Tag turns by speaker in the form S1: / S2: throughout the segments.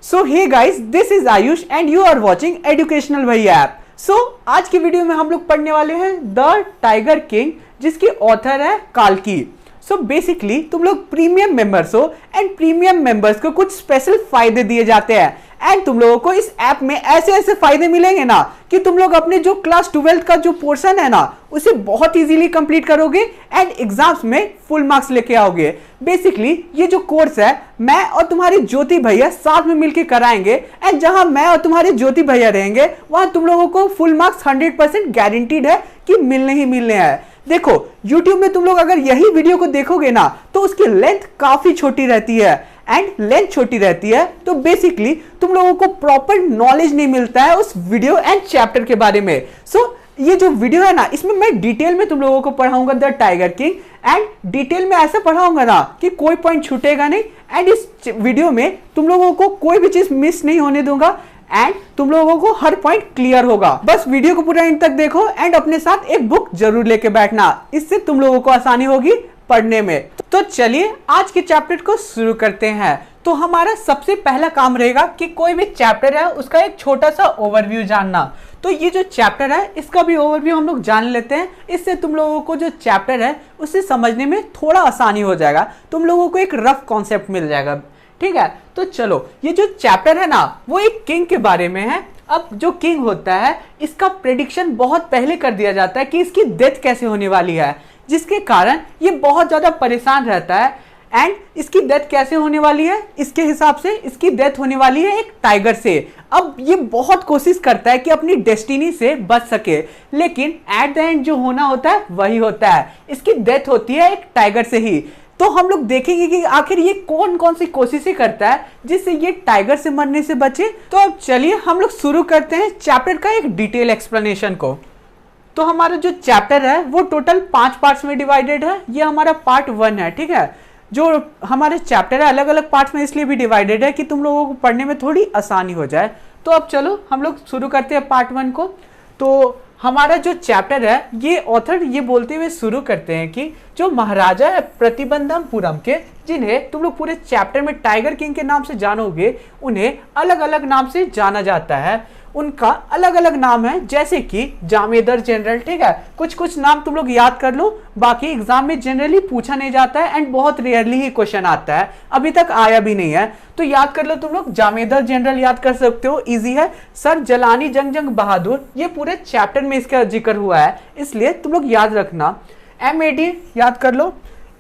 S1: So hey guys, this is Ayush and you are watching educational Bhaiya app. So आज की video में हम लोग पढ़ने वाले हैं द टाइगर किंग, जिसकी ऑथर है काल्की। सो बेसिकली तुम लोग प्रीमियम मेंबर्स हो एंड प्रीमियम मेंबर्स को कुछ स्पेशल फायदे दिए जाते हैं एंड तुम लोगों को इस ऐप में ऐसे ऐसे फायदे मिलेंगे ना कि तुम लोग अपने जो क्लास 12 का जो पोर्शन है ना उसे बहुत इजीली कंप्लीट करोगे एंड एग्जाम्स में फुल मार्क्स लेके आओगे। बेसिकली ये जो कोर्स है मैं और तुम्हारे ज्योति भैया साथ में मिलकर कराएंगे एंड जहां मैं और तुम्हारे ज्योति भैया रहेंगे वहां तुम लोगों को फुल मार्क्स 100% गारंटीड है कि मिलने ही मिलने हैं। देखो YouTube में तुम लोग अगर यही वीडियो को देखोगे ना तो उसकी लेंथ काफी छोटी रहती है एंड लेंथ छोटी रहती है तो बेसिकली तुम लोगों को प्रॉपर नॉलेज नहीं मिलता है उस वीडियो एंड चैप्टर के बारे में। सो ये जो वीडियो है ना इसमें मैं डिटेल में तुम लोगों को पढ़ाऊंगा the tiger king and detail में ऐसा पढ़ाऊंगा ना कि कोई पॉइंट छूटेगा नहीं एंड इस वीडियो में तुम लोगों को कोई भी चीज मिस नहीं होने दूंगा एंड तुम लोगों को हर पॉइंट क्लियर होगा। बस वीडियो को पूरा एंड तक देखो एंड अपने साथ एक बुक जरूर लेके बैठना, इससे तुम लोगों को आसानी होगी पढ़ने में। तो चलिए आज के चैप्टर को शुरू करते हैं। तो हमारा सबसे पहला काम रहेगा कि कोई भी चैप्टर है उसका एक छोटा सा ओवरव्यू जानना। तो ये जो चैप्टर है इसका भी ओवरव्यू हम लोग जान लेते हैं, इससे तुम लोगों को जो चैप्टर है उसे समझने में थोड़ा आसानी हो जाएगा, तुम लोगों को एक रफ कॉन्सेप्ट मिल जाएगा। ठीक है, तो चलो ये जो चैप्टर है ना वो एक किंग के बारे में है। अब जो किंग होता है इसका प्रेडिक्शन बहुत पहले कर दिया जाता है कि इसकी डेथ कैसे होने वाली है, जिसके कारण ये बहुत ज्यादा परेशान रहता है एंड इसकी डेथ कैसे होने वाली है, इसके हिसाब से इसकी डेथ होने वाली है एक टाइगर से। अब ये बहुत कोशिश करता है कि अपनी डेस्टिनी से बच सके, लेकिन एट द एंड जो होना होता है वही होता है, इसकी डेथ होती है एक टाइगर से ही। तो हम लोग देखेंगे कि आखिर ये कौन कौन सी कोशिशें करता है जिससे ये टाइगर से मरने से बचे। तो अब चलिए हम लोग शुरू करते हैं चैप्टर का एक डिटेल एक्सप्लेनेशन को। तो हमारा जो चैप्टर है वो टोटल 5 पार्ट्स में डिवाइडेड है। ये हमारा पार्ट 1 है। ठीक है, जो हमारे चैप्टर है अलग अलग पार्ट्स में इसलिए भी डिवाइडेड है कि तुम लोगों को पढ़ने में थोड़ी आसानी हो जाए। तो अब चलो हम लोग शुरू करते हैं पार्ट 1 को। तो हमारा जो चैप्टर है ये ऑथर ये बोलते हुए शुरू करते हैं कि जो महाराजा है प्रतिबंधमपुरम के, जिन्हें तुम लोग पूरे चैप्टर में टाइगर किंग के नाम से जानोगे, उन्हें अलग अलग नाम से जाना जाता है। उनका अलग अलग नाम है, जैसे कि जामेदर जनरल। ठीक है, कुछ कुछ नाम तुम लोग याद कर लो, बाकी एग्जाम में जनरली पूछा नहीं जाता है एंड बहुत रेयरली ही क्वेश्चन आता है, अभी तक आया भी नहीं है। तो याद कर लो तुम लोग, जामेदर जनरल याद कर सकते हो, इजी है। सर जलानी जंग बहादुर, ये पूरे चैप्टर में इसका जिक्र हुआ है इसलिए तुम लोग याद रखना। MAD याद कर लो,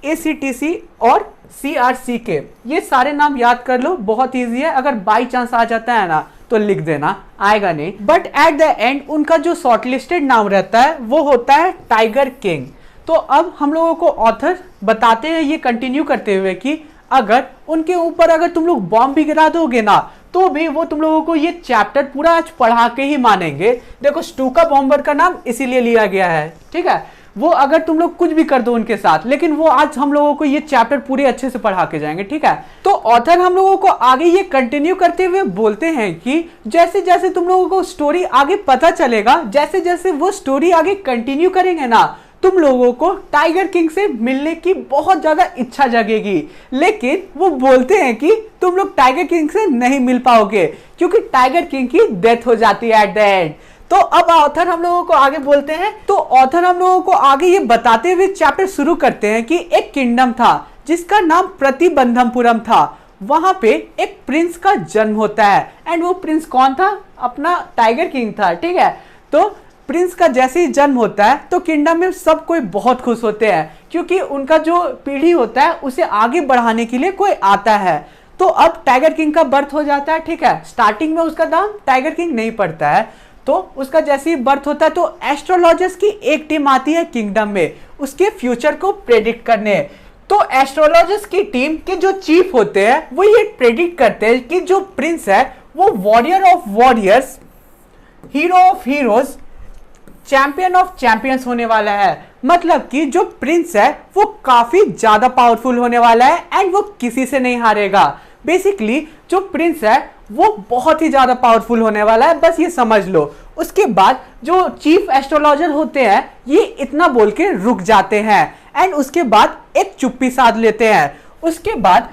S1: ACTC और CRCK, ये सारे नाम याद कर लो, बहुत ईजी है। अगर बाई चांस आ जाता है ना तो लिख देना, आएगा नहीं। बट एट द एंड उनका जो शॉर्टलिस्टेड नाम रहता है वो होता है टाइगर किंग। तो अब हम लोगों को ऑथर बताते हैं ये कंटिन्यू करते हुए कि अगर उनके ऊपर अगर तुम लोग बॉम्ब भी गिरा दोगे ना तो भी वो तुम लोगों को ये चैप्टर पूरा आज पढ़ा के ही मानेंगे। देखो स्टूका बॉम्बर का नाम इसीलिए लिया गया है। ठीक है, वो अगर तुम लोग कुछ भी कर दो उनके साथ, लेकिन वो आज हम लोगों को ये चैप्टर पूरे अच्छे से पढ़ा के जाएंगे। ठीक है, तो ऑथर हम लोगों को आगे ये कंटिन्यू करते हुए बोलते हैं कि जैसे जैसे तुम लोगों को स्टोरी आगे पता चलेगा, जैसे जैसे वो स्टोरी आगे कंटिन्यू करेंगे ना, तुम लोगों को टाइगर किंग से मिलने की बहुत ज्यादा इच्छा जगेगी। लेकिन वो बोलते हैं कि तुम लोग टाइगर किंग से नहीं मिल पाओगे क्योंकि टाइगर किंग की डेथ हो जाती है एट द एंड। तो अब ऑथर हम लोगों को आगे बोलते हैं, तो ऑथर हम लोगों को आगे ये बताते हुए चैप्टर शुरू करते हैं कि एक किंगडम था जिसका नाम प्रतिबंधमपुरम था। वहां पे एक प्रिंस का जन्म होता है एंड वो प्रिंस कौन था? अपना टाइगर किंग था। ठीक है, तो प्रिंस का जैसे ही जन्म होता है तो किंगडम में सब कोई बहुत खुश होते हैं क्योंकि उनका जो पीढ़ी होता है उसे आगे बढ़ाने के लिए कोई आता है। तो अब टाइगर किंग का बर्थ हो जाता है। ठीक है, स्टार्टिंग में उसका नाम टाइगर किंग नहीं पड़ता है, तो उसका जैसे ही बर्थ होता है तो एस्ट्रोलॉजर्स की एक टीम आती है किंगडम में उसके फ्यूचर को प्रेडिक्ट करने। तो एस्ट्रोलॉजर्स की टीम के जो चीफ होते हैं वो ये प्रेडिक्ट करते हैं कि जो प्रिंस है वो warrior of warriors, hero of heroes, champion of champions होने वाला है। मतलब कि जो प्रिंस है वो काफी ज्यादा पावरफुल होने वाला है एंड वो किसी से नहीं हारेगा। बेसिकली जो प्रिंस है वो बहुत ही ज्यादा पावरफुल होने वाला है, बस ये समझ लो। उसके बाद जो चीफ एस्ट्रोलॉजर होते हैं ये इतना बोल के रुक जाते हैं एंड उसके बाद एक चुप्पी साध लेते हैं। उसके बाद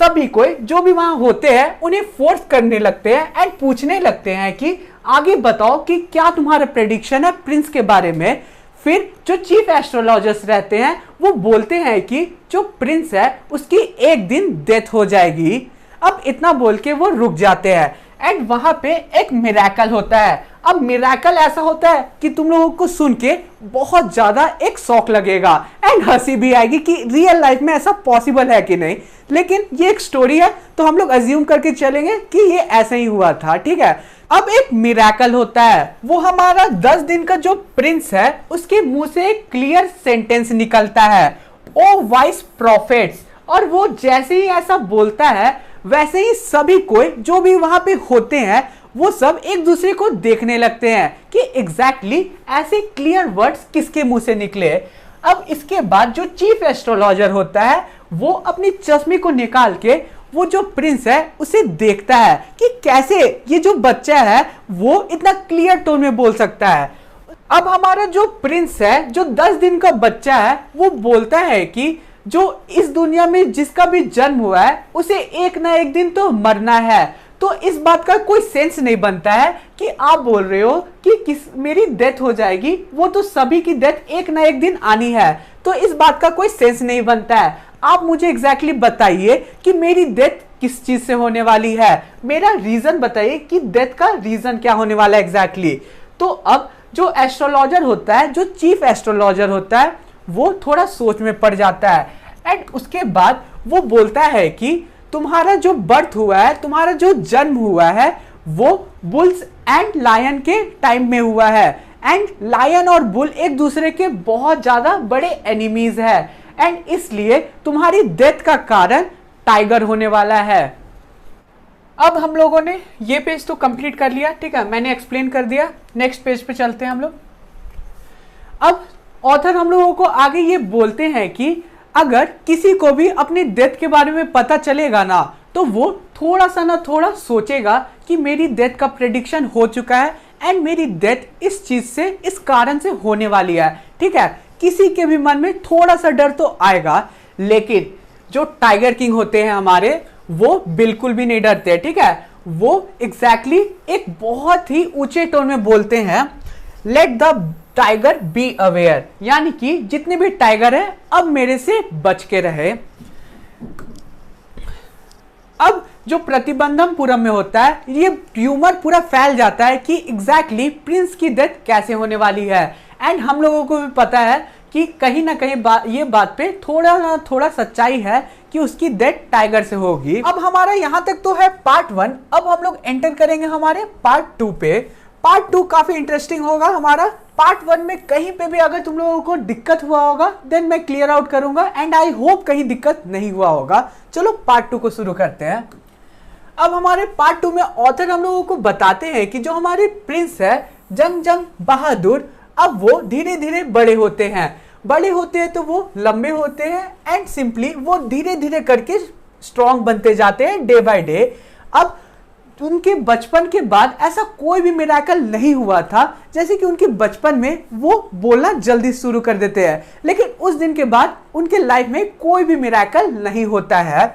S1: सभी को जो भी वहां होते हैं उन्हें फोर्स करने लगते हैं एंड पूछने लगते हैं कि आगे बताओ कि क्या तुम्हारा प्रेडिक्शन है प्रिंस के बारे में। फिर जो चीफ एस्ट्रोलॉजर्स रहते हैं वो बोलते हैं कि जो प्रिंस है उसकी एक दिन डेथ हो जाएगी। अब इतना बोल के वो रुक जाते हैं एंड वहां पे एक मिरेकल होता है। अब मिरेकल ऐसा होता है कि तुम लोगों को सुन के बहुत ज्यादा एक शौक लगेगा एंड हंसी भी आएगी कि रियल लाइफ में ऐसा पॉसिबल है कि नहीं, लेकिन ये एक स्टोरी है तो हम लोग अज्यूम करके चलेंगे कि ये ऐसा ही हुआ था, ठीक है। अब एक मिरेकल होता है, वो हमारा 10 दिन का जो प्रिंस है उसके मुंह से एक क्लियर सेंटेंस निकलता है, ओ वाइस प्रॉफिट्स। और वो जैसे ही ऐसा बोलता है वैसे ही सभी कोई जो भी वहां पे होते हैं वो सब एक दूसरे को देखने लगते हैं कि एग्जैक्टली ऐसे क्लियर वर्ड्स किसके मुंह से निकले। अब इसके बाद जो चीफ एस्ट्रोलॉजर होता है वो अपनी चश्मे को निकाल के वो जो प्रिंस है उसे देखता है कि कैसे ये जो बच्चा है वो इतना क्लियर टोन में बोल सकता है। अब हमारा जो प्रिंस है, जो 10 दिन का बच्चा है, वो बोलता है कि जो इस दुनिया में जिसका भी जन्म हुआ है उसे एक ना एक दिन तो मरना है। तो इस बात का कोई सेंस नहीं बनता है कि आप बोल रहे हो कि मेरी डेथ हो जाएगी, वो तो सभी की डेथ एक ना एक दिन आनी है। तो इस बात का कोई सेंस नहीं बनता है। आप मुझे एग्जैक्टली बताइए कि मेरी डेथ किस चीज से होने वाली है, मेरा रीजन बताइए कि डेथ का रीजन क्या होने वाला है एग्जैक्टली। तो अब जो एस्ट्रोलॉजर होता है, जो चीफ एस्ट्रोलॉजर होता है, वो थोड़ा सोच में पड़ जाता है एंड उसके बाद वो बोलता है कि तुम्हारा जो बर्थ हुआ है, तुम्हारा जो जन्म हुआ है वो बुल्स एंड लायन के टाइम में हुआ है एंड लायन और बुल एक दूसरे के बहुत ज्यादा बड़े एनिमीज है एंड इसलिए तुम्हारी डेथ का कारण टाइगर होने वाला है। अब हम लोगों ने ये पेज तो कंप्लीट कर लिया, ठीक है, मैंने एक्सप्लेन कर दिया। नेक्स्ट पेज पे चलते हैं हम लोग। अब ऑथर हम लोगों को आगे ये बोलते हैं कि अगर किसी को भी अपनी डेथ के बारे में पता चलेगा ना तो वो थोड़ा सा ना थोड़ा सोचेगा कि मेरी डेथ का प्रेडिक्शन हो चुका है एंड मेरी डेथ इस चीज से, इस कारण से होने वाली है, ठीक है। किसी के भी मन में थोड़ा सा डर तो आएगा, लेकिन जो टाइगर किंग होते हैं हमारे वो बिल्कुल भी नहीं डरते, ठीक है। वो एग्जैक्टली एक बहुत ही ऊंचे टोन में बोलते हैं, let the tiger be aware, यानी कि जितने भी टाइगर है अब मेरे से बच के रहे। अब जो प्रतिबंधमपुरम में होता है ये ट्यूमर पूरा फैल जाता है कि एग्जैक्टली प्रिंस की डेथ कैसे होने वाली है एंड हम लोगों को भी पता है कि कहीं ना कहीं ये बात पे थोड़ा ना थोड़ा सच्चाई है कि उसकी डेथ टाइगर से होगी। अब हमारा यहां तक तो है पार्ट 1। अब हम लोग एंटर करेंगे हमारे पार्ट 2 पे। पार्ट 2 काफी इंटरेस्टिंग होगा हमारा। पार्ट 1 में कहीं पे भी अगर तुम लोगों को दिक्कत हुआ होगा देन मैं क्लियर आउट करूंगा एंड आई होप कहीं दिक्कत नहीं हुआ होगा। चलो पार्ट 2 को शुरू करते हैं। अब हमारे पार्ट 2 में ऑथर हम लोगों को बताते हैं कि जो हमारे प्रिंस है जंग बहादुर, अब वो धीरे धीरे बड़े होते हैं। बड़े होते हैं तो वो लंबे होते हैं एंड सिंपली वो धीरे धीरे करके स्ट्रॉन्ग बनते जाते हैं डे बाय डे। अब उनके बचपन के बाद ऐसा कोई भी मिरेकल नहीं हुआ था, जैसे कि उनके बचपन में वो बोलना जल्दी शुरू कर देते हैं, लेकिन उस दिन के बाद उनके लाइफ में कोई भी मिरेकल नहीं होता है।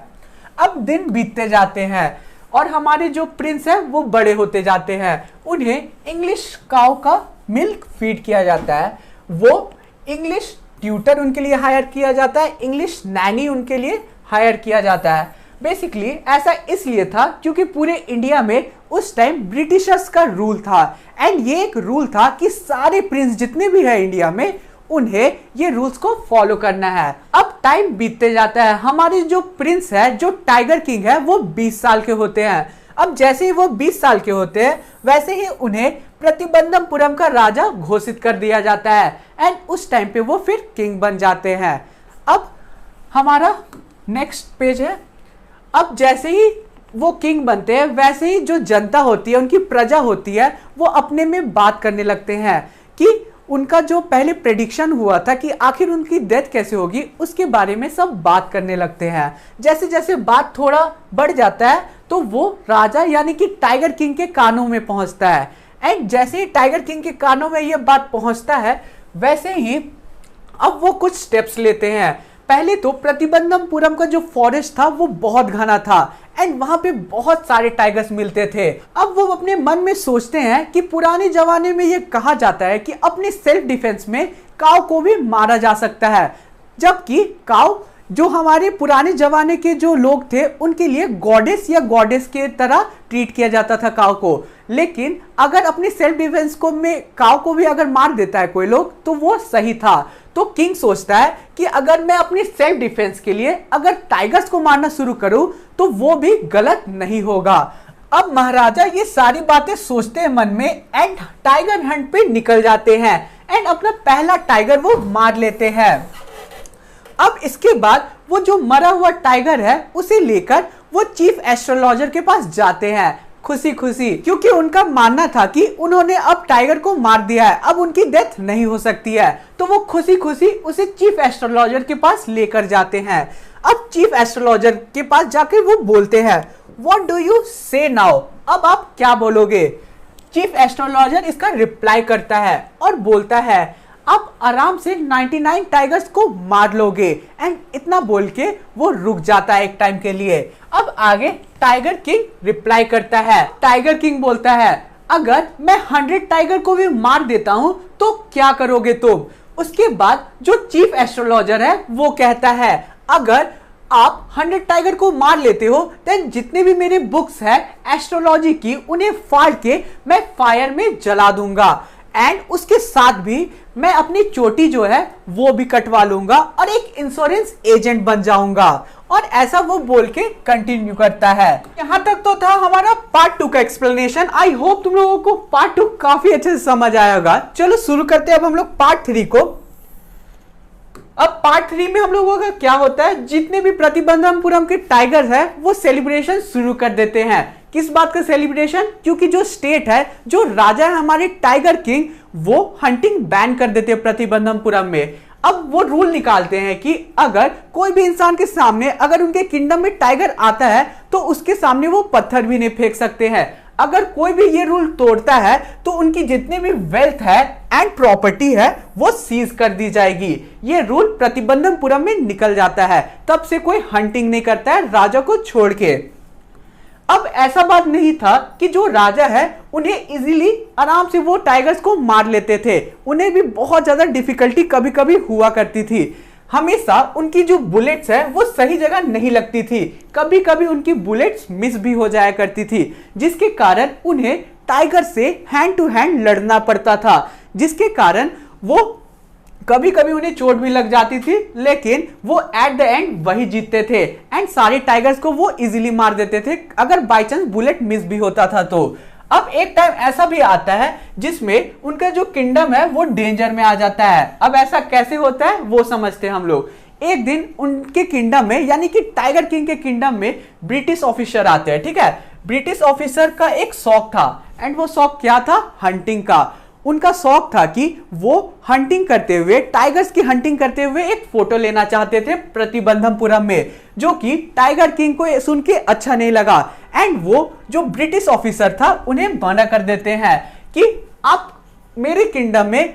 S1: अब दिन बीतते जाते हैं और हमारे जो प्रिंस है वो बड़े होते जाते हैं। उन्हें इंग्लिश काऊ का मिल्क फीड किया जाता है, वो इंग्लिश ट्यूटर उनके लिए हायर किया जाता है, इंग्लिश नैनी उनके लिए हायर किया जाता है। बेसिकली ऐसा इसलिए था क्योंकि पूरे इंडिया में उस टाइम ब्रिटिशर्स का रूल था एंड ये एक रूल था कि सारे प्रिंस जितने भी है इंडिया में उन्हें ये रूल्स को फॉलो करना है। अब टाइम बीतते जाता है। हमारे जो प्रिंस है, जो टाइगर किंग है, वो 20 साल के होते हैं। अब जैसे ही वो 20 साल के होते हैं वैसे ही उन्हें प्रतिबंधमपुरम का राजा घोषित कर दिया जाता है एंड उस टाइम पे वो फिर किंग बन जाते हैं। अब हमारा नेक्स्ट पेज है। अब जैसे ही वो किंग बनते हैं वैसे ही जो जनता होती है, उनकी प्रजा होती है, वो अपने में बात करने लगते हैं कि उनका जो पहले प्रेडिक्शन हुआ था कि आखिर उनकी डेथ कैसे होगी उसके बारे में सब बात करने लगते हैं। जैसे जैसे बात थोड़ा बढ़ जाता है तो वो राजा यानी कि टाइगर किंग के कानों में पहुंचता है एंड जैसे ही टाइगर किंग के कानों में ये बात पहुंचता है वैसे ही अब वो कुछ स्टेप्स लेते हैं। पहले तो प्रतिबंधमपुरम का जो फॉरेस्ट था वो बहुत घना था एंड वहां पे बहुत सारे टाइगर्स मिलते थे। अब वो अपने मन में सोचते हैं कि पुराने जमाने में ये कहा जाता है कि अपने सेल्फ डिफेंस में काऊ को भी मारा जा सकता है, जबकि काऊ जो हमारे पुराने जमाने के जो लोग थे उनके लिए गॉडेस या गॉडेस के तरह ट्रीट किया जाता था काऊ को। लेकिन अगर अपनी सेल्फ डिफेंस को में काऊ को भी अगर मार देता है कोई लोग तो वो सही था। तो किंग सोचता है कि अगर मैं अपनी सेल्फ डिफेंस के लिए अगर टाइगर्स को मारना शुरू करूं तो वो भी गलत नहीं होगा। अब महाराजा ये सारी बातें सोचते हैं मन में एंड टाइगर हंट पे निकल जाते हैं एंड अपना पहला टाइगर वो मार लेते हैं। अब इसके बाद वो जो मरा हुआ टाइगर है उसे लेकर वो चीफ एस्ट्रोलॉजर के पास जाते हैं खुशी खुशी, क्योंकि उनका मानना था कि उन्होंने अब टाइगर को मार दिया है, अब उनकी डेथ नहीं हो सकती है। तो वो खुशी खुशी उसे चीफ एस्ट्रोलॉजर के पास लेकर जाते हैं। अब चीफ एस्ट्रोलॉजर के पास जाकर वो बोलते हैं व्हाट डू यू से नाउ, अब आप क्या बोलोगे। चीफ एस्ट्रोलॉजर इसका रिप्लाई करता है और बोलता है आप आराम से 99 टाइगर्स को मार लोगे एंड इतना बोल के वो रुक जाता है एक टाइम के लिए। अब आगे टाइगर किंग रिप्लाई करता है। टाइगर किंग बोलता है अगर मैं 100 टाइगर को भी मार देता हूं तो क्या करोगे तुम। उसके बाद जो चीफ एस्ट्रोलॉजर है वो कहता है अगर आप 100 टाइगर को मार लेते हो देन जितने भी मेरे बुक्स है एस्ट्रोलॉजी की उन्हें फाड़ के मैं फायर में जला दूंगा एंड उसके साथ भी मैं अपनी चोटी जो है वो भी कटवा लूंगा और एक इंश्योरेंस एजेंट बन जाऊंगा। और ऐसा वो बोल के कंटिन्यू करता है। यहां तक तो था हमारा पार्ट 2 का एक्सप्लेनेशन। आई होप तुम लोगों को पार्ट 2 काफी अच्छे से समझ आया होगा। चलो शुरू करते हैं अब हम लोग पार्ट 3 को। अब पार्ट 3 में हम लोगों का क्या होता है, जितने भी प्रतिबंधमपुरम के टाइगर्स है वो सेलिब्रेशन शुरू कर देते हैं। किस बात का सेलिब्रेशन, क्योंकि जो स्टेट है जो राजा है हमारे टाइगर किंग वो हंटिंग बैन कर देते हैं प्रतिबंधमपुरम में। अब वो रूल निकालते हैं कि अगर कोई भी इंसान के सामने अगर उनके किंगडम में टाइगर आता है तो उसके सामने वो पत्थर भी नहीं फेंक सकते हैं। अगर कोई भी ये रूल तोड़ता है तो उनकी जितनी भी वेल्थ है एंड प्रॉपर्टी है वो सीज कर दी जाएगी। ये रूल प्रतिबंधमपुरम में निकल जाता है, तब से कोई हंटिंग नहीं करता है राजा को छोड़ के। अब ऐसा बात नहीं था कि जो राजा है उन्हें इजीली आराम से वो टाइगर्स को मार लेते थे, उन्हें भी बहुत ज्यादा डिफिकल्टी कभी कभी हुआ करती थी। हमेशा उनकी जो बुलेट्स है वो सही जगह नहीं लगती थी, कभी कभी उनकी बुलेट्स मिस भी हो जाया करती थी, जिसके कारण उन्हें टाइगर से हैंड टू हैंड लड़ना पड़ता था, जिसके कारण वो कभी कभी उन्हें चोट भी लग जाती थी, लेकिन वो एट द एंड वही जीतते थे एंड सारे टाइगर्स को वो इजीली मार देते थे अगर बाय चांस बुलेट मिस भी होता था तो। अब एक टाइम ऐसा भी आता है जिसमें उनका जो किंगडम है वो डेंजर में आ जाता है। अब ऐसा कैसे होता है वो समझते हैं हम लोग। एक दिन उनके किंगडम में यानी कि टाइगर किंग के किंगडम में ब्रिटिश ऑफिसर आते हैं, ठीक है। ब्रिटिश ऑफिसर का एक शौक था एंड वो शौक क्या था, हंटिंग का। उनका शौक था कि वो हंटिंग करते हुए टाइगर्स की हंटिंग करते हुए एक फोटो लेना चाहते थे प्रतिबंधमपुरम में, जो कि टाइगर किंग को सुन के अच्छा नहीं लगा एंड वो जो ब्रिटिश ऑफिसर था उन्हें मना कर देते हैं कि आप मेरे किंगडम में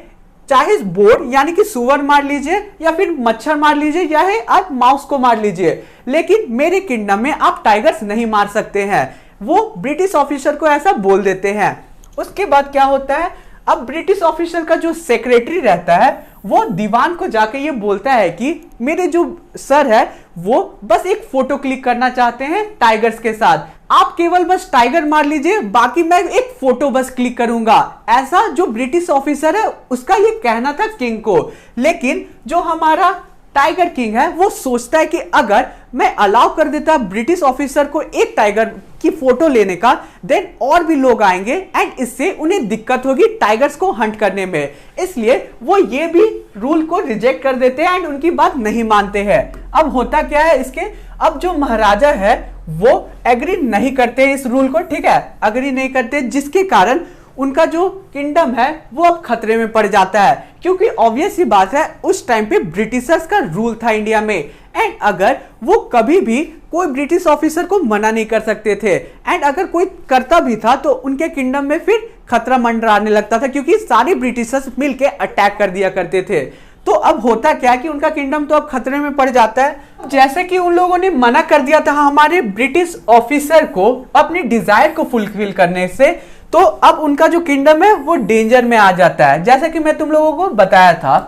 S1: चाहे बोर यानी कि सुअर मार लीजिए या फिर मच्छर मार लीजिए या है आप माउस को मार लीजिए, लेकिन मेरे किंगडम में आप टाइगर्स नहीं मार सकते हैं। वो ब्रिटिश ऑफिसर को ऐसा बोल देते हैं। उसके बाद क्या होता है, अब ब्रिटिश ऑफिसर का जो सेक्रेटरी रहता है वो दीवान को जाके ये बोलता है कि मेरे जो सर है वो बस एक फोटो क्लिक करना चाहते हैं टाइगर्स के साथ, आप केवल बस टाइगर मार लीजिए, बाकी मैं एक फोटो बस क्लिक करूंगा। ऐसा जो ब्रिटिश ऑफिसर है उसका ये कहना था किंग को। लेकिन जो हमारा टाइगर किंग है वो सोचता है कि अगर मैं अलाउ कर देता ब्रिटिश ऑफिसर को एक टाइगर की फोटो लेने का, देन और भी लोग आएंगे एंड इससे उन्हें दिक्कत होगी टाइगर्स को हंट करने में, इसलिए वो ये भी रूल को रिजेक्ट कर देते हैं एंड उनकी बात नहीं मानते हैं। अब होता क्या है इसके, अब जो महाराजा है वो एग्री नहीं करते इस रूल को, ठीक है, एग्री नहीं करते, जिसके कारण उनका जो किंगडम है वो अब खतरे में पड़ जाता है, क्योंकि ऑब्वियस सी बात है उस टाइम पे ब्रिटिशर्स का रूल था इंडिया में एंड अगर वो कभी भी कोई ब्रिटिश ऑफिसर को मना नहीं कर सकते थे एंड अगर कोई करता भी था तो उनके किंगडम में फिर खतरा मंडराने लगता था, क्योंकि सारे ब्रिटिशर्स मिलके अटैक कर दिया करते थे। तो अब होता क्या कि उनका किंगडम तो अब खतरे में पड़ जाता है। जैसे कि उन लोगों ने मना कर दिया था हमारे ब्रिटिश ऑफिसर को अपनी डिजायर को फुलफिल करने से, तो अब उनका जो किंगडम है वो डेंजर में आ जाता है, जैसा कि मैं तुम लोगों को बताया था।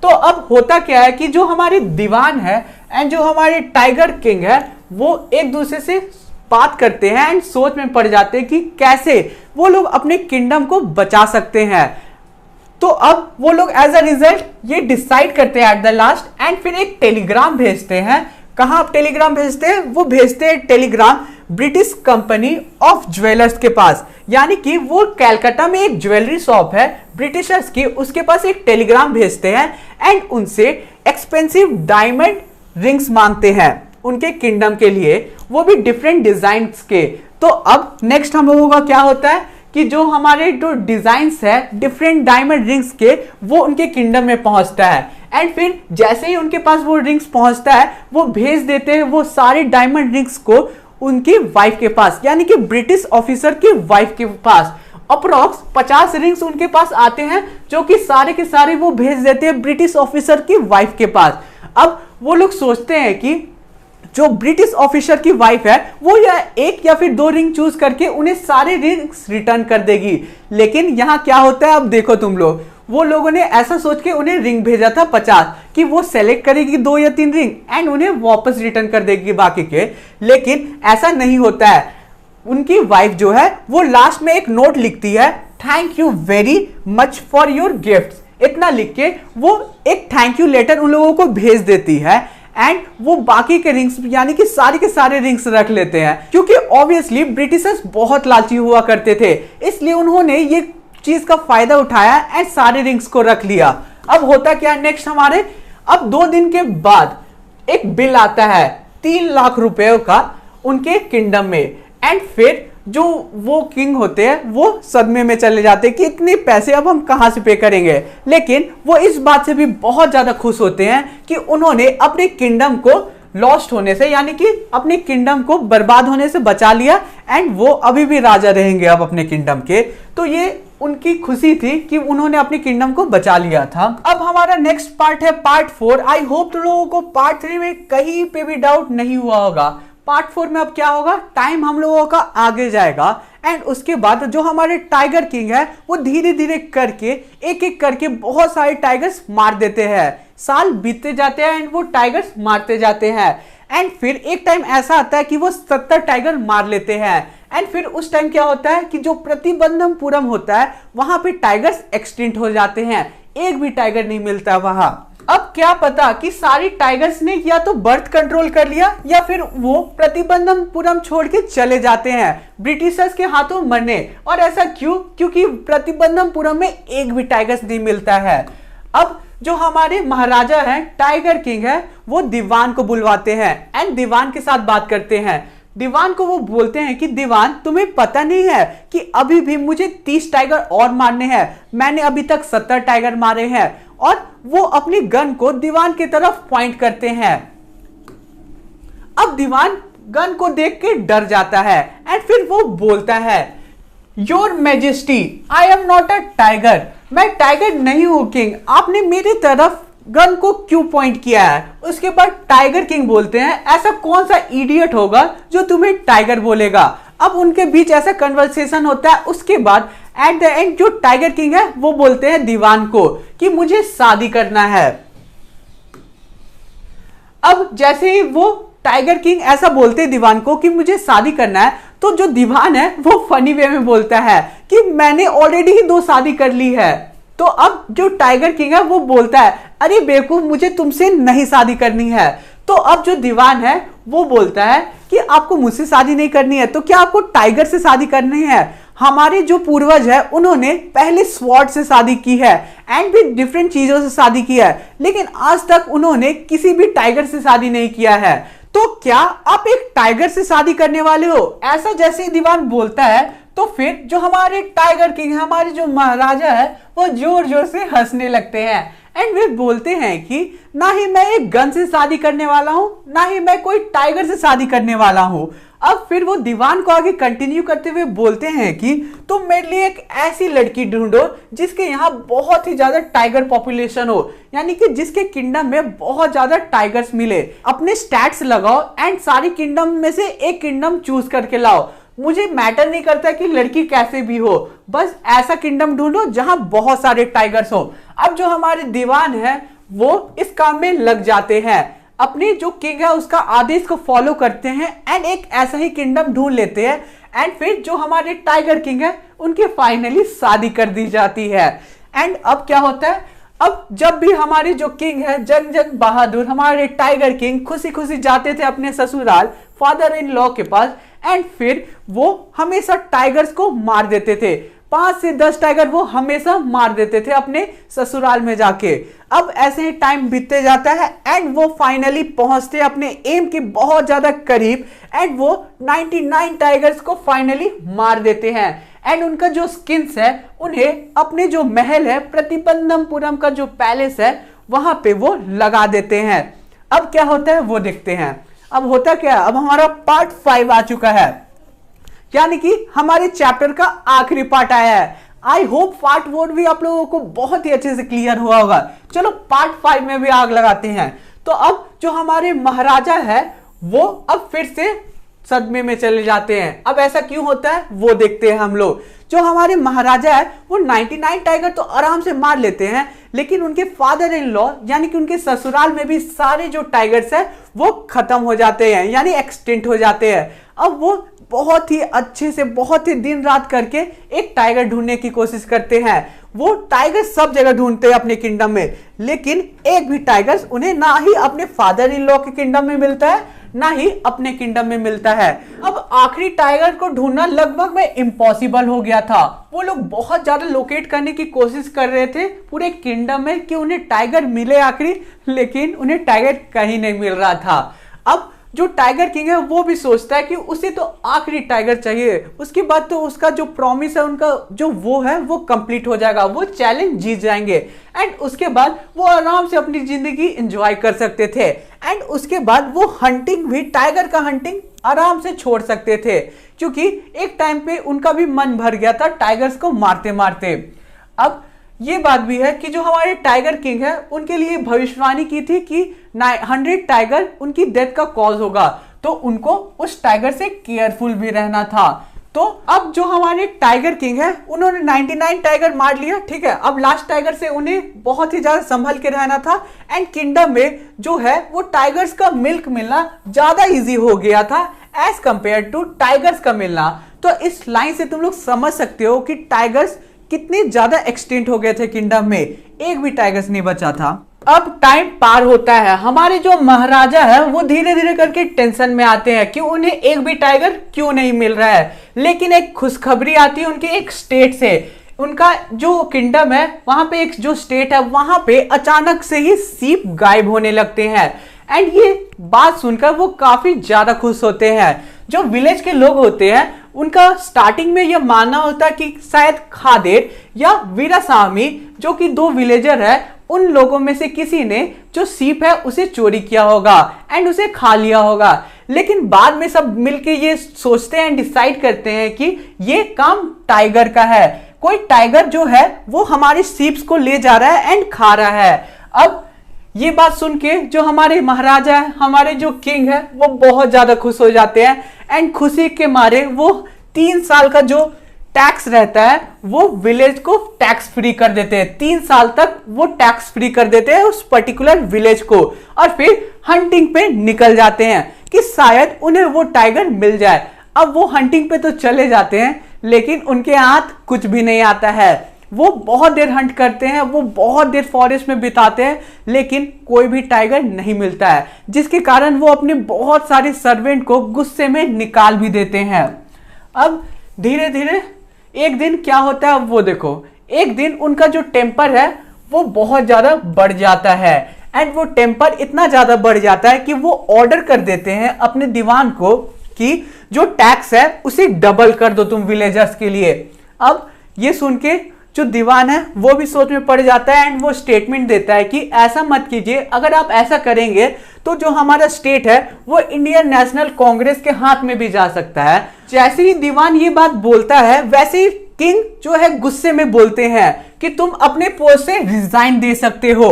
S1: तो अब होता क्या है कि जो हमारे दीवान है एंड जो हमारे टाइगर किंग है वो एक दूसरे से बात करते हैं एंड सोच में पड़ जाते हैं कि कैसे वो लोग अपने किंगडम को बचा सकते हैं। तो अब वो लोग एज अ रिजल्ट ये डिसाइड करते हैं एट द लास्ट एंड फिर एक टेलीग्राम भेजते हैं। कहां आप टेलीग्राम भेजते हैं? वो भेजते हैं Telegram British company of jewellers के पास, यानी कि वो कलकत्ता में एक ज्वेलरी शॉप है ब्रिटिशर्स की, उसके पास एक टेलीग्राम भेजते हैं एंड उनसे एक्सपेंसिव डायमंड रिंग्स मांगते हैं उनके किंगडम के लिए, वो भी डिफरेंट डिजाइन्स के। तो अब नेक्स्ट हम लोगों का क्या होता है कि जो हमारे जो डिजाइन्स है डिफरेंट डायमंड रिंग्स के वो उनके किंगडम में पहुंचता है एंड फिर जैसे ही उनके पास वो रिंग्स पहुंचता है वो भेज देते हैं वो सारे डायमंड रिंग्स को उनकी वाइफ के पास, यानी कि ब्रिटिश ऑफिसर की वाइफ के पास। अप्रोक्स 50 रिंग्स उनके पास आते हैं जो कि सारे के सारे वो भेज देते हैं ब्रिटिश ऑफिसर की वाइफ के पास। अब वो लोग सोचते हैं कि जो ब्रिटिश ऑफिसर की वाइफ है वो या एक या फिर 2 रिंग चूज करके उन्हें सारे रिंग्स रिटर्न कर देगी, लेकिन यहां क्या होता है अब देखो तुम लोग, वो लोगों ने ऐसा सोच के उन्हें रिंग भेजा था 50 कि वो सेलेक्ट करेगी 2 या 3 रिंग एंड उन्हें वापस रिटर्न कर देगी बाकी के, लेकिन ऐसा नहीं होता है। उनकी वाइफ जो है वो लास्ट में एक नोट लिखती है, thank you very much for your gifts, इतना लिख के वो एक थैंक यू लेटर उन लोगों को भेज देती है एंड वो बाकी के रिंग्स यानी कि सारे के सारे रिंग्स रख लेते हैं, क्योंकि ऑब्वियसली ब्रिटिशर्स बहुत लालची हुआ करते थे, इसलिए उन्होंने ये चीज का फायदा उठाया एंड सारे रिंग्स को रख लिया। अब होता क्या नेक्स्ट हमारे, अब 2 दिन के बाद एक बिल आता है 3 लाख रुपए का उनके किंगडम में एंड फिर जो वो किंग होते हैं वो सदमे में चले जाते हैं कि इतने पैसे अब हम कहां से पे करेंगे, लेकिन वो इस बात से भी बहुत ज्यादा खुश होते हैं कि उन्होंने अपने किंगडम को लॉस्ट होने से यानी कि अपने किंगडम को बर्बाद होने से बचा लिया एंड वो अभी भी राजा रहेंगे अब अपने किंगडम के। तो ये उनकी खुशी थी कि उन्होंने अपने किंगडम को बचा लिया था। अब हमारा नेक्स्ट पार्ट है पार्ट 4। आई होप तुम लोगों को पार्ट 3 में कहीं पे भी डाउट नहीं हुआ होगा। पार्ट 4 में अब क्या होगा, टाइम हम लोगों का आगे जाएगा एंड उसके बाद जो हमारे टाइगर किंग है वो धीरे धीरे करके एक एक करके बहुत सारे टाइगर्स मार देते हैं। साल बीतते जाते हैं एंड वो टाइगर्स मारते जाते हैं एंड फिर एक टाइम ऐसा आता है कि वो 70 टाइगर मार लेते हैं एंड फिर उस टाइम क्या होता है कि जो प्रतिबंधमपुरम होता है वहां पे टाइगर्स एक्सटिंक्ट हो जाते हैं, एक भी टाइगर नहीं मिलता वहां। अब क्या पता कि सारी टाइगर्स ने या तो बर्थ कंट्रोल कर लिया या फिर वो प्रतिबंधमपुरम छोड़ के चले जाते हैं ब्रिटिशर्स के हाथों मरने। और ऐसा क्यों? क्योंकि प्रतिबंधमपुरम में एक भी टाइगर्स नहीं मिलता है। अब जो हमारे महाराजा हैं टाइगर किंग है वो दीवान को बुलवाते हैं एंड दीवान के साथ बात करते हैं। दीवान को वो बोलते हैं कि दीवान तुम्हें पता नहीं है कि अभी भी मुझे 30 टाइगर और मारने हैं, मैंने अभी तक 70 टाइगर मारे हैं। और वो अपनी गन को दीवान की तरफ पॉइंट करते हैं। अब दीवान गन को देख के डर जाता है एंड फिर वो बोलता है your majesty I am not a tiger, मैं टाइगर नहीं हूं किंग, आपने मेरी तरफ गन को क्यों पॉइंट किया है। उसके बाद टाइगर किंग बोलते हैं ऐसा कौन सा इडियट होगा जो तुम्हें टाइगर बोलेगा। अब उनके बीच ऐसा कन्वर्सेशन होता है। उसके बाद एट द एंड जो टाइगर किंग है वो बोलते हैं दीवान को कि मुझे शादी करना है। अब जैसे ही वो टाइगर किंग ऐसा बोलते हैं दीवान को कि मुझे शादी करना है, तो जो दीवान है वो फनी वे में बोलता है कि मैंने ऑलरेडी ही 2 शादी कर ली है। तो अब जो टाइगर किंग है वो बोलता है अरे बेवकूफ, मुझे तुमसे नहीं शादी करनी है। तो अब जो दीवान है वो बोलता है कि आपको मुझसे शादी नहीं करनी है तो क्या आपको टाइगर से शादी करनी है। हमारे जो पूर्वज है उन्होंने पहले स्वॉर्ड से शादी की है एंड भी डिफरेंट चीजों से शादी की है, लेकिन आज तक उन्होंने किसी भी टाइगर से शादी नहीं किया है। तो क्या आप एक टाइगर से शादी करने वाले हो? ऐसा जैसे ही दीवान बोलता है तो फिर जो हमारे टाइगर किंग हमारे जो महाराजा है वो जोर जोर से हंसने लगते हैं एंड वे बोलते हैं कि ना ही मैं एक गन से शादी करने वाला हूं, ना ही मैं कोई टाइगर से शादी करने वाला हूं। अब फिर वो दीवान को आगे कंटिन्यू करते हुए बोलते हैं कि तुम मेरे लिए एक ऐसी लड़की ढूंढो जिसके यहाँ बहुत ही ज्यादा टाइगर पॉपुलेशन हो, यानी कि जिसके किंगडम में बहुत ज्यादा टाइगर्स मिले। अपने स्टैट्स लगाओ एंड सारी किंगडम में से एक किंगडम चूज करके लाओ। मुझे मैटर नहीं करता कि लड़की कैसे भी हो, बस ऐसा किंगडम ढूंढो जहां बहुत सारे टाइगर्स हो। अब जो हमारे दीवान है वो इस काम में लग जाते हैं, अपने जो किंग है उसका आदेश को फॉलो करते हैं एंड एक ऐसा ही किंगडम ढूंढ लेते हैं। एंड फिर जो हमारे टाइगर किंग है उनके फाइनली शादी कर दी जाती है। एंड अब क्या होता है, अब जब भी हमारे जो किंग है जंग जंग बहादुर, हमारे टाइगर किंग खुशी खुशी जाते थे अपने ससुराल फादर इन लॉ के पास एंड फिर वो हमेशा टाइगर्स को मार देते थे। 5 से 10 टाइगर वो हमेशा मार देते थे अपने ससुराल में जाके। अब ऐसे ही टाइम बीतते जाता है एंड वो फाइनली पहुंचते अपने एम के बहुत ज्यादा करीब एंड वो 99 टाइगर्स को फाइनली मार देते हैं। एंड उनका जो स्किन्स है उन्हें अपने जो महल है प्रतिबंधमपुरम का जो पैलेस है वहां पे वो लगा देते हैं। अब क्या होता है वो देखते हैं। अब होता क्या है, अब हमारा पार्ट 5 आ चुका है, यानी कि हमारे चैप्टर का आखिरी पार्ट आया है। आई होप पार्ट 4 भी आप लोगों को बहुत ही अच्छे से क्लियर हुआ होगा। चलो पार्ट 5 में भी आग लगाते हैं। तो अब जो हमारे महाराजा है वो अब फिर से सदमे में चले जाते हैं। अब ऐसा क्यों होता है वो देखते हैं हम लोग। जो हमारे महाराजा है वो 99 टाइगर तो आराम से मार लेते हैं, लेकिन उनके फादर इन लॉ यानी कि उनके ससुराल में भी सारे जो टाइगर्स है वो खत्म हो जाते हैं, यानी एक्सटिंक्ट हो जाते हैं। अब वो बहुत ही अच्छे से बहुत ही दिन रात करके एक टाइगर ढूंढने की कोशिश करते हैं। वो टाइगर सब जगह ढूंढते हैं अपने किंगडम में, लेकिन एक भी टाइगर्स उन्हें ना ही अपने फादर इन लॉ के किंगडम में मिलता है ना ही अपने किंगडम में मिलता है। अब आखिरी टाइगर को ढूंढना लगभग में इम्पॉसिबल हो गया था। वो लोग बहुत ज्यादा लोकेट करने की कोशिश कर रहे थे पूरे किंगडम में कि उन्हें टाइगर मिले आखिरी, लेकिन उन्हें टाइगर कहीं नहीं मिल रहा था। अब जो टाइगर किंग है वो भी सोचता है कि उसे तो आखिरी टाइगर चाहिए, उसके बाद तो उसका जो प्रॉमिस है उनका जो वो है वो कंप्लीट हो जाएगा, वो चैलेंज जीत जाएंगे एंड उसके बाद वो आराम से अपनी जिंदगी एंजॉय कर सकते थे। एंड उसके बाद वो हंटिंग भी, टाइगर का हंटिंग आराम से छोड़ सकते थे, क्योंकि एक टाइम पे उनका भी मन भर गया था टाइगर्स को मारते मारते। अब ये बात भी है कि जो हमारे टाइगर किंग है उनके लिए भविष्यवाणी की थी कि 100 टाइगर उनकी डेथ का कॉज होगा, तो उनको उस टाइगर से केयरफुल भी रहना था। तो अब जो हमारे टाइगर किंग है उन्होंने 99 टाइगर मार लिया, ठीक है। अब लास्ट टाइगर से उन्हें बहुत ही ज्यादा संभल के रहना था एंड किंगडम में जो है वो टाइगर्स का मिल्क मिलना ज्यादा इजी हो गया था एज कंपेयर टू टाइगर्स का मिलना। तो इस लाइन से तुम लोग समझ सकते हो कि टाइगर्स कितने ज्यादा एक्सटिंक्ट हो गए थे किंगडम में, एक भी टाइगर्स नहीं बचा था। अब टाइम पार होता है, हमारे जो महाराजा है वो धीरे धीरे करके टेंशन में आते हैं कि उन्हें एक भी टाइगर क्यों नहीं मिल रहा है। लेकिन एक खुशखबरी आती है उनके एक स्टेट से। उनका जो किंगडम है वहां पे एक जो स्टेट है वहां पे अचानक से ही सीप गायब होने लगते हैं एंड ये बात सुनकर वो काफी ज्यादा खुश होते हैं। जो विलेज के लोग होते हैं उनका स्टार्टिंग में यह मानना होता है कि शायद खादेर या वीरासामी जो कि 2 विलेजर है उन लोगों में से किसी ने जो सीप है उसे चोरी किया होगा एंड उसे खा लिया होगा। लेकिन बाद में सब मिलके ये सोचते हैं, डिसाइड करते हैं कि ये काम टाइगर का है, कोई टाइगर जो है वो हमारे सीप्स को ले जा रहा है एंड खा रहा है। अब ये बात सुन के जो हमारे महाराजा है, हमारे जो किंग है वो बहुत ज्यादा खुश हो जाते हैं एंड खुशी के मारे वो 3 साल का जो टैक्स रहता है वो विलेज को टैक्स फ्री कर देते हैं। 3 साल तक वो टैक्स फ्री कर देते हैं उस पर्टिकुलर विलेज को और फिर हंटिंग पे निकल जाते हैं कि शायद उन्हें वो टाइगर मिल जाए। अब वो हंटिंग पे तो चले जाते हैं लेकिन उनके हाथ कुछ भी नहीं आता है। वो बहुत देर हंट करते हैं, वो बहुत देर फॉरेस्ट में बिताते हैं, लेकिन कोई भी टाइगर नहीं मिलता है, जिसके कारण वो अपने बहुत सारे सर्वेंट को गुस्से में निकाल भी देते हैं। अब धीरे धीरे एक दिन क्या होता है वो देखो। एक दिन उनका जो टेम्पर है वो बहुत ज्यादा बढ़ जाता है एंड वो टेम्पर इतना ज्यादा बढ़ जाता है कि वो ऑर्डर कर देते हैं अपने दीवान को कि जो टैक्स है उसे डबल कर दो तुम विलेजर्स के लिए। अब ये सुन के जो दीवान है वो भी सोच में पड़ जाता है एंड वो स्टेटमेंट देता है कि ऐसा मत कीजिए, अगर आप ऐसा करेंगे तो जो हमारा स्टेट है वो इंडियन नेशनल कांग्रेस के हाथ में भी जा सकता है। जैसे ही दीवान ये बात बोलता है वैसे ही किंग जो है गुस्से में बोलते हैं कि तुम अपने पोस्ट से रिजाइन दे सकते हो।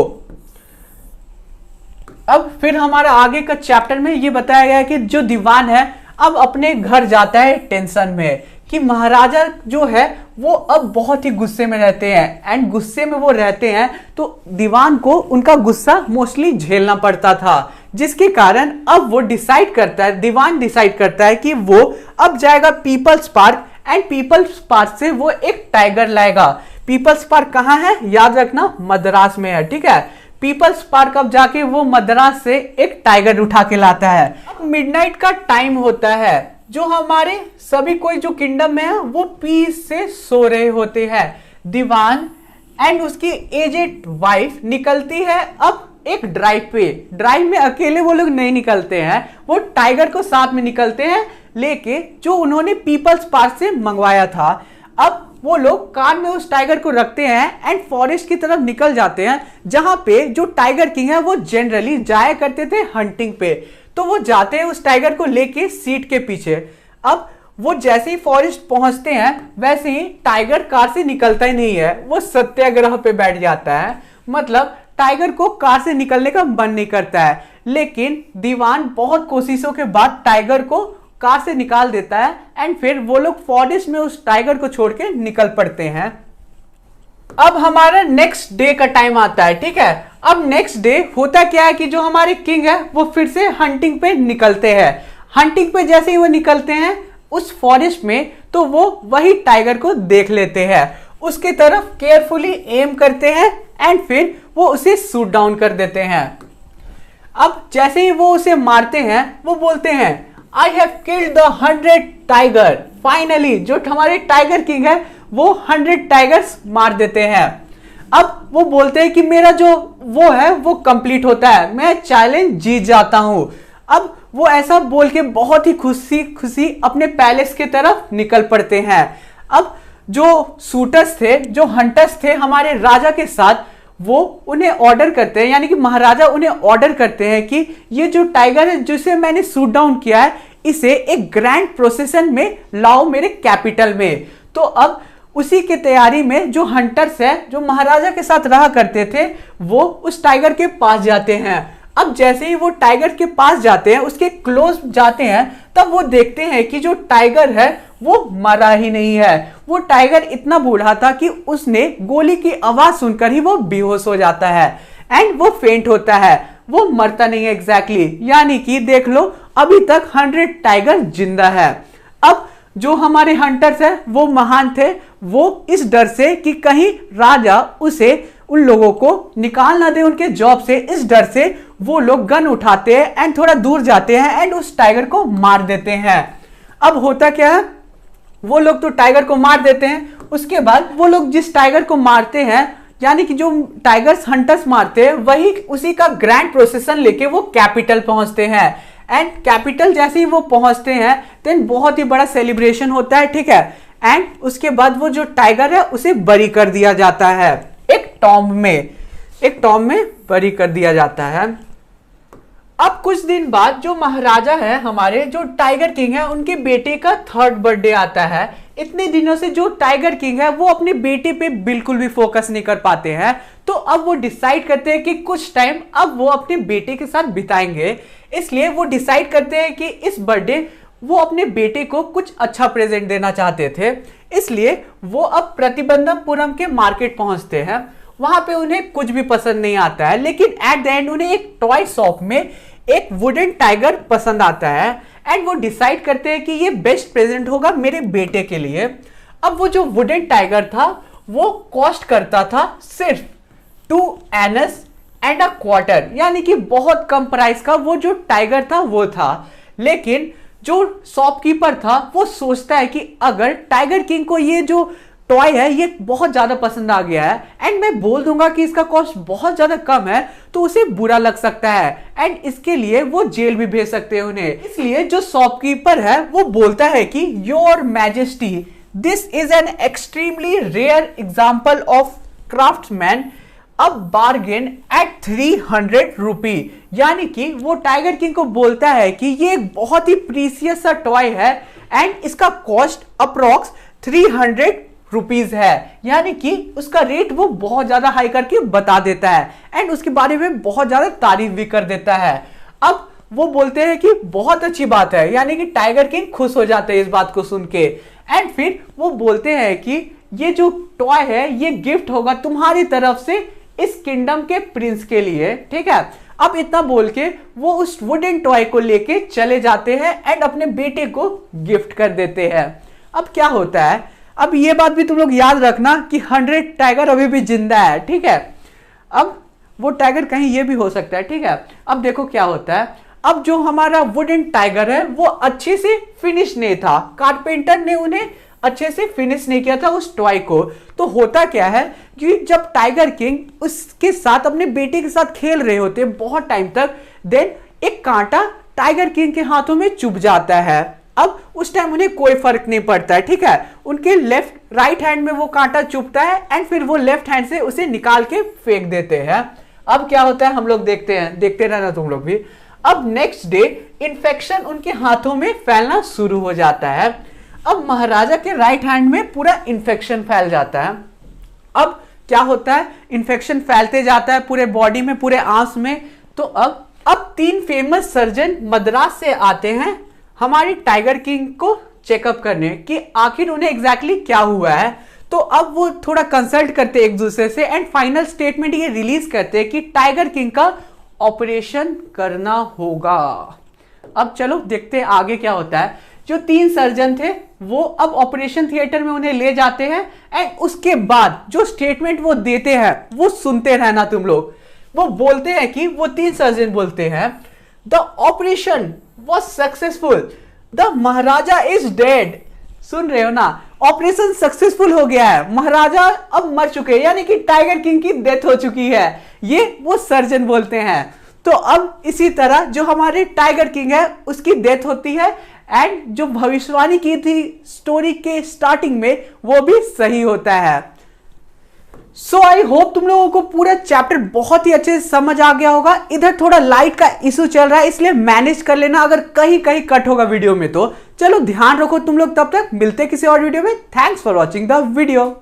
S1: अब फिर हमारा आगे का चैप्टर में ये बताया गया कि जो दीवान है अब अपने घर जाता है टेंशन में कि महाराजा जो है वो अब बहुत ही गुस्से में रहते हैं एंड गुस्से में वो रहते हैं तो दीवान को उनका गुस्सा मोस्टली झेलना पड़ता था, जिसके कारण अब वो डिसाइड करता है, दीवान डिसाइड करता है कि वो अब जाएगा people's park and people's park से वो एक टाइगर लाएगा। पीपल्स पार्क कहाँ है याद रखना, मद्रास में है, ठीक है। पीपल्स पार्क अब जाके वो मद्रास से एक टाइगर उठा के लाता है। अब मिडनाइट का टाइम होता है, जो हमारे सभी कोई जो किंगडम में है वो पीस से सो रहे होते हैं। दीवान एंड उसकी एजेड वाइफ निकलती है अब एक ड्राइव पे। ड्राइव में अकेले वो लोग नहीं निकलते हैं, वो टाइगर को साथ में निकलते हैं लेके, जो उन्होंने पीपल्स पार्क से मंगवाया था। अब वो लोग कार में उस टाइगर को रखते हैं एंड फॉरेस्ट की तरफ निकल जाते हैं, जहां पे जो टाइगर किंग है वो जनरली जाया करते थे हंटिंग पे। तो वो जाते हैं उस टाइगर को लेके सीट के पीछे। अब वो जैसे ही फॉरेस्ट पहुंचते हैं वैसे ही टाइगर कार से निकलता ही नहीं है, वो सत्याग्रह पे बैठ जाता है। मतलब टाइगर को कार से निकलने का मन नहीं करता है, लेकिन दीवान बहुत कोशिशों के बाद टाइगर को कार से निकाल देता है एंड फिर वो लोग फॉरेस्ट में उस टाइगर को छोड़ के निकल पड़ते हैं। अब हमारा नेक्स्ट डे का टाइम आता है, ठीक है। अब नेक्स्ट डे होता क्या है कि जो हमारे किंग है वो फिर से हंटिंग पे निकलते हैं। हंटिंग पे जैसे ही वो निकलते हैं उस फॉरेस्ट में तो वो वही टाइगर को देख लेते हैं, उसके तरफ केयरफुली एम करते हैं एंड फिर वो उसे शूट डाउन कर देते हैं। अब जैसे ही वो उसे मारते हैं वो बोलते हैं I have killed the 100 tiger. Finally जो हमारे टाइगर किंग है वो 100 टाइगर्स मार देते हैं। अब वो बोलते हैं कि मेरा जो वो है वो कंप्लीट होता है, मैं चैलेंज जीत जाता हूं। अब वो ऐसा बोल के बहुत ही खुशी खुशी अपने पैलेस की तरफ निकल पड़ते हैं। अब जो शूटर्स थे, जो हंटर्स थे हमारे राजा के साथ, वो उन्हें ऑर्डर करते हैं, यानी कि महाराजा उन्हें ऑर्डर करते हैं कि ये जो टाइगर है जिसे मैंने शूट डाउन किया है इसे एक ग्रैंड प्रोसेशन में लाओ मेरे कैपिटल में। तो अब उसी की तैयारी में जो हंटर्स है जो महाराजा के साथ रहा करते थे वो उस टाइगर के पास जाते हैं। अब जैसे ही वो टाइगर के पास जाते हैं, उसके क्लोज जाते हैं, तब वो देखते हैं कि जो टाइगर है वो मरा ही नहीं है। वो टाइगर इतना बूढ़ा था कि उसने गोली की आवाज सुनकर ही वो बेहोश हो जाता है एंड वो फेंट होता है, वो मरता नहीं है एग्जैक्टली। यानी कि देख लो अभी तक 100 टाइगर जिंदा है। अब जो हमारे हंटर्स है वो महान थे, वो इस डर से कि कहीं राजा उसे उन लोगों को निकाल ना दे उनके जॉब से, इस डर से वो लोग गन उठाते हैं एंड थोड़ा दूर जाते हैं एंड उस टाइगर को मार देते हैं। अब होता क्या है, वो लोग तो टाइगर को मार देते हैं, उसके बाद वो लोग जिस टाइगर को मारते हैं, यानी कि जो टाइगर्स हंटर्स मारते हैं, वही उसी का ग्रैंड प्रोसेशन लेके वो कैपिटल पहुंचते हैं एंड कैपिटल जैसे ही वो पहुंचते हैं देन बहुत ही बड़ा सेलिब्रेशन होता है, ठीक है। एंड उसके बाद वो जो टाइगर है उसे बरी कर दिया जाता है, एक टॉम्ब में बरी कर दिया जाता है। अब कुछ दिन बाद जो महाराजा है हमारे, जो टाइगर किंग है, उनके बेटे का 3rd बर्थडे आता है। इतने दिनों से जो टाइगर किंग है वो अपने बेटे पे बिल्कुल भी फोकस नहीं कर पाते हैं, तो अब वो डिसाइड करते हैं कि कुछ टाइम अब वो अपने बेटे के साथ बिताएंगे। इसलिए वो डिसाइड करते हैं कि इस बर्थडे वो अपने बेटे को कुछ अच्छा प्रेजेंट देना चाहते थे। इसलिए वो अब प्रतिबंधपुरम के मार्केट पहुंचते हैं। वहां पे उन्हें कुछ भी पसंद नहीं आता है, लेकिन एट द एंड उन्हें एक टॉय शॉप में एक वुडन टाइगर पसंद आता है एंड वो डिसाइड करते हैं कि ये बेस्ट प्रेजेंट होगा मेरे बेटे के लिए। अब वो जो वुडन टाइगर था वो कॉस्ट करता था सिर्फ 2 एनस एंड अ क्वार्टर, यानी कि बहुत कम प्राइस का वो जो टाइगर था वो था। लेकिन जो शॉपकीपर था वो सोचता है कि अगर टाइगर किंग को ये जो टॉय है ये बहुत ज्यादा पसंद आ गया है एंड मैं बोल दूंगा कि इसका कॉस्ट बहुत ज्यादा कम है, तो उसे बुरा लग सकता है एंड इसके लिए वो जेल भी भेज सकते हैं उन्हें। इसलिए जो शॉपकीपर है वो बोलता है कि your majesty this is an extremely rare example of craftsman a bargain at 300 rupee. यानी कि वो टाइगर किंग को बोलता है कि ये एक बहुत ही प्रीसियस सा टॉय है एंड इसका कॉस्ट अप्रोक्स 300 रुपीज है। यानी कि उसका रेट वो बहुत ज्यादा हाई करके बता देता है एंड उसके बारे में बहुत ज्यादा तारीफ भी कर देता है। अब वो बोलते हैं कि बहुत अच्छी बात है, यानी कि टाइगर किंग खुश हो जाते हैं इस बात को सुन के एंड फिर वो बोलते हैं कि ये जो टॉय है ये गिफ्ट होगा तुम्हारी तरफ से इस किंगडम के प्रिंस के लिए, ठीक है। अब इतना बोल के वो उस वुडन टॉय को लेके चले जाते हैं एंड अपने बेटे को गिफ्ट कर देते हैं। अब क्या होता है, अब ये बात भी तुम लोग याद रखना कि 100 टाइगर अभी भी जिंदा है, ठीक है। अब वो टाइगर कहीं ये भी हो सकता है, ठीक है। अब देखो क्या होता है, अब जो हमारा वुडन टाइगर है वो अच्छे से फिनिश नहीं था, कारपेंटर ने उन्हें अच्छे से फिनिश नहीं किया था उस टॉय को। तो होता क्या है कि जब टाइगर किंग उसके साथ अपने बेटे के साथ खेल रहे होते हैं बहुत टाइम तक, देन एक कांटा टाइगर किंग के हाथों में चुभ जाता है। अब उस टाइम उन्हें कोई फर्क नहीं पड़ता है, ठीक है। उनके राइट हैंड में वो कांटा चुभता है एंड फिर वो लेफ्ट हैंड से उसे निकाल के फेंक देते हैं। अब क्या होता है हम लोग देखते हैं, देखते रहना तुम लोग भी। अब नेक्स्ट डे इन्फेक्शन उनके हाथों में फैलना शुरू हो जाता है। अब महाराजा के राइट हैंड में पूरा इन्फेक्शन फैल जाता है। अब क्या होता है, इन्फेक्शन फैलते जाता है पूरे बॉडी में, पूरे आंस में। तो अब 3 फेमस सर्जन मद्रास से आते हैं हमारी टाइगर किंग को चेकअप करने कि आखिर उन्हें एग्जैक्टली क्या हुआ है। तो अब वो थोड़ा कंसल्ट करते एक दूसरे से एंड फाइनल स्टेटमेंट ये रिलीज करते हैं कि टाइगर किंग का ऑपरेशन करना होगा। अब चलो देखते हैं आगे क्या होता है। जो 3 सर्जन थे वो अब ऑपरेशन थिएटर में उन्हें ले जाते हैं एंड उसके बाद जो स्टेटमेंट वो देते हैं वो सुनते रहना तुम लोग। वो बोलते हैं कि वो 3 सर्जन बोलते हैं, the operation was successful, the Maharaja is dead. सुन रहे हो ना, ऑपरेशन सक्सेसफुल हो गया है, महाराजा अब मर चुके हैं, यानी कि टाइगर किंग की डेथ हो चुकी है, ये वो सर्जन बोलते हैं। तो अब इसी तरह जो हमारे टाइगर किंग है उसकी डेथ होती है एंड जो भविष्यवाणी की थी स्टोरी के स्टार्टिंग में वो भी सही होता है। सो आई होप तुम लोगों को पूरा चैप्टर बहुत ही अच्छे से समझ आ गया होगा। इधर थोड़ा लाइट का इशू चल रहा है इसलिए मैनेज कर लेना अगर कहीं कहीं कट होगा वीडियो में। तो चलो ध्यान रखो तुम लोग, तब तक मिलते किसी और वीडियो में। Thanks for watching the video.